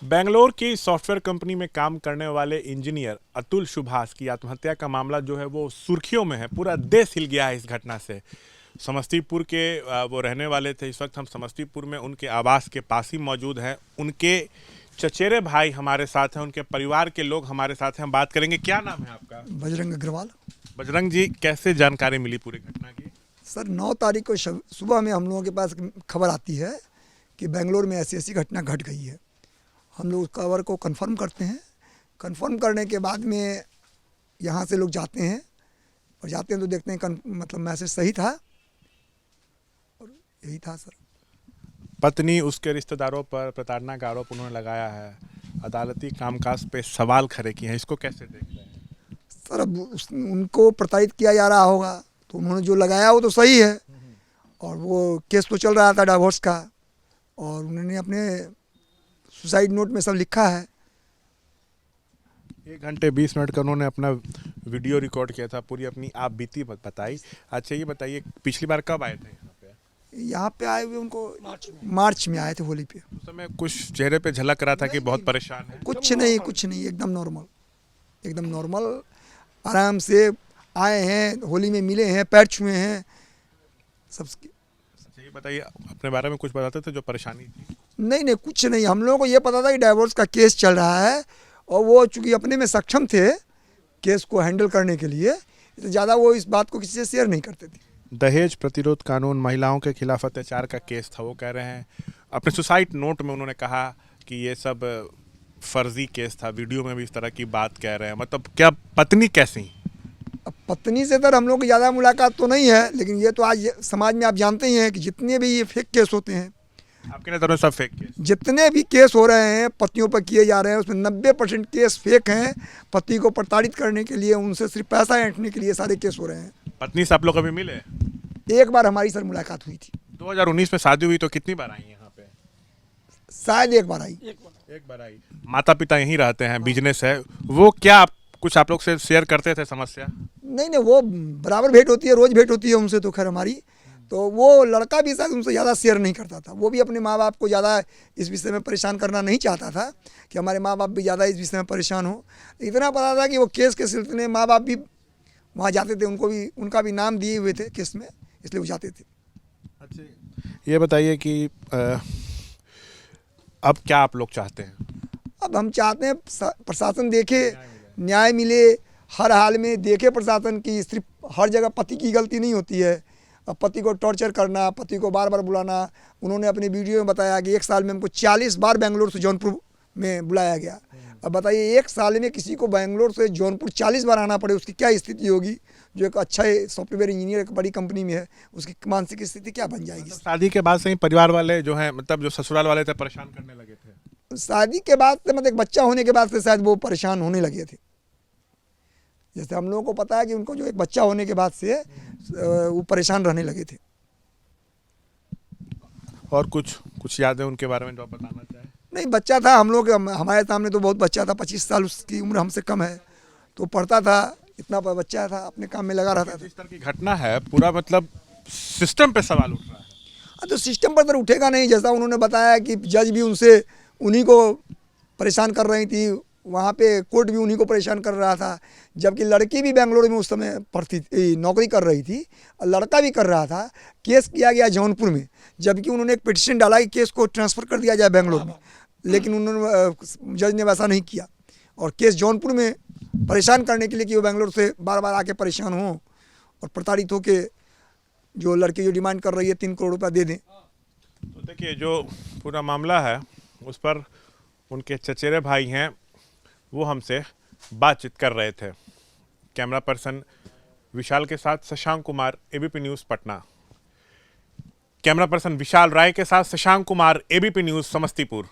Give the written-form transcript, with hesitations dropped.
बेंगलोर की software company में काम करने वाले इंजीनियर अतुल सुभाष की आत्महत्या का मामला जो है वो सुर्खियों में है। पूरा देश हिल गया है इस घटना से। समस्तीपुर के वो रहने वाले थे। इस वक्त हम समस्तीपुर में उनके आवास के पास ही मौजूद हैं। उनके चचेरे भाई हमारे साथ हैं, उनके परिवार के लोग हमारे साथ हैं। हम बात करेंगे। क्या नाम है आपका? बजरंग अग्रवाल। बजरंग जी, कैसे जानकारी मिली पूरी घटना की? सर 9 तारीख को सुबह में हम लोगों के पास खबर आती है कि बेंगलोर में ऐसी ऐसी घटना घट गई है। हम लोग उस खबर को कंफर्म करते हैं। कंफर्म करने के बाद में यहाँ से लोग जाते हैं और जाते हैं तो देखते हैं मतलब मैसेज सही था और यही था सर। पत्नी, उसके रिश्तेदारों पर प्रताड़ना का आरोप उन्होंने लगाया है। अदालती कामकाज पे सवाल खड़े किए हैं। इसको कैसे देख रहे हैं? सर अब उनको प्रताड़ित किया जा रहा होगा तो उन्होंने जो लगाया वो तो सही है। और वो केस तो चल रहा था डाइवोर्स का और उन्होंने अपने सुसाइड नोट में सब लिखा है। 1 घंटे 20 मिनट का उन्होंने अपना वीडियो रिकॉर्ड किया था, पूरी अपनी आप बीती बताई। अच्छा ये बताइए, पिछली बार कब आए थे यहाँ पे? यहाँ पे आए हुए उनको मार्च में आए थे होली पे। उस समय कुछ चेहरे पे झलक रहा था कि बहुत परेशान है? कुछ नहीं, एकदम नॉर्मल आराम से आए हैं, होली में मिले हैं, पैर छुए हैं सब। अच्छा ये बताइए, अपने बारे में कुछ बताते थे जो परेशानी थी? नहीं, कुछ नहीं। हम लोगों को ये पता था कि डाइवोर्स का केस चल रहा है और वो चूँकि अपने में सक्षम थे केस को हैंडल करने के लिए, तो ज़्यादा वो इस बात को किसी से शेयर नहीं करते थे। दहेज प्रतिरोध कानून, महिलाओं के खिलाफ अत्याचार का केस था। वो कह रहे हैं अपने सुसाइड नोट में उन्होंने कहा कि ये सब फर्जी केस था। वीडियो में भी इस तरह की बात कह रहे हैं। मतलब क्या पत्नी कैसी? अब पत्नी से तो हम लोग की ज़्यादा मुलाकात तो नहीं है, लेकिन ये तो आज समाज में आप जानते ही हैं कि जितने भी ये फेक केस होते हैं, आपके नज़र में सब फेक केस? जितने भी केस हो रहे हैं पतियों पर किए जा रहे हैं उसमें 90% केस फेक हैं। पति को प्रताड़ित करने के लिए, उनसे सिर्फ पैसा ऐंठने के लिए सारे केस हो रहे हैं। पत्नी से आप लोग कभी मिले? एक बार हमारी सर मुलाकात हुई थी। 2019 में शादी हुई तो कितनी बार आई यहाँ पे? शायद एक बार आई। एक बार आई। माता पिता यहीं रहते हैं, बिजनेस है। वो क्या कुछ आप लोग से शेयर करते थे समस्या? नहीं, वो बराबर भेंट होती है, रोज़ भेंट होती है उनसे तो खैर हमारी। तो वो लड़का भी शायद उनसे ज़्यादा शेयर नहीं करता था। वो भी अपने माँ बाप को ज़्यादा इस विषय में परेशान करना नहीं चाहता था कि हमारे माँ बाप भी ज़्यादा इस विषय में परेशान हो। इतना पता था कि वो केस के सिलसिले में माँ बाप भी वहाँ जाते थे, उनका भी नाम दिए हुए थे केस में, इसलिए वो जाते थे। अच्छा ये बताइए कि अब क्या आप लोग चाहते हैं? अब हम चाहते हैं प्रशासन देखे, न्याय मिले, हर हाल में देखे प्रशासन की। सिर्फ हर जगह पति की गलती नहीं होती है। अब पति को टॉर्चर करना, पति को बार बार बुलाना। उन्होंने अपने वीडियो में बताया कि 1 साल में हमको 40 बार बेंगलोर से जौनपुर में बुलाया गया। अब बताइए 1 साल में किसी को बेंगलोर से जौनपुर 40 बार आना पड़े, उसकी क्या स्थिति होगी? जो एक अच्छा सॉफ्टवेयर इंजीनियर एक बड़ी कंपनी में है, उसकी मानसिक स्थिति क्या बन जाएगी? शादी के बाद से ही परिवार वाले जो हैं, मतलब जो ससुराल वाले थे, परेशान करने लगे थे? शादी के बाद से, मतलब एक बच्चा होने के बाद से शायद वो परेशान होने लगे थे। जैसे हम लोगों को पता है कि उनको जो एक बच्चा होने के बाद से वो परेशान रहने लगे थे। और कुछ यादें उनके बारे में जो आप बताना चाहें? नहीं, बच्चा था हम लोग, हमारे सामने तो बहुत बच्चा था। 25 साल उसकी उम्र हमसे कम है, तो पढ़ता था, इतना बच्चा था, अपने काम में लगा रहता था। इस तरह की घटना है, पूरा मतलब सिस्टम पे सवाल उठ रहा है। हाँ, तो सिस्टम पर तो उठेगा नहीं। जैसा उन्होंने बताया कि जज भी उनसे उन्हीं को परेशान कर रही थी, वहाँ पे कोर्ट भी उन्हीं को परेशान कर रहा था। जबकि लड़की भी बेंगलोर में उस समय पढ़ती नौकरी कर रही थी और लड़का भी कर रहा था। केस किया गया जौनपुर में, जबकि उन्होंने एक पिटीशन डाला कि केस को ट्रांसफ़र कर दिया जाए बेंगलोर में, लेकिन उन्होंने जज ने वैसा नहीं किया और केस जौनपुर में परेशान करने के लिए कि वो बेंगलोर से बार बार आके परेशान हों और प्रताड़ित हो के जो लड़की जो डिमांड कर रही है 3 करोड़ रुपया दे दें। तो देखिए, जो पूरा मामला है उस पर उनके चचेरे भाई हैं, वो हमसे बातचीत कर रहे थे। कैमरा पर्सन विशाल के साथ Shashank Kumar, ABP news Patna. Camera person Vishal Rai के साथ शशांक कुमार, एबीपी न्यूज़ समस्तीपुर।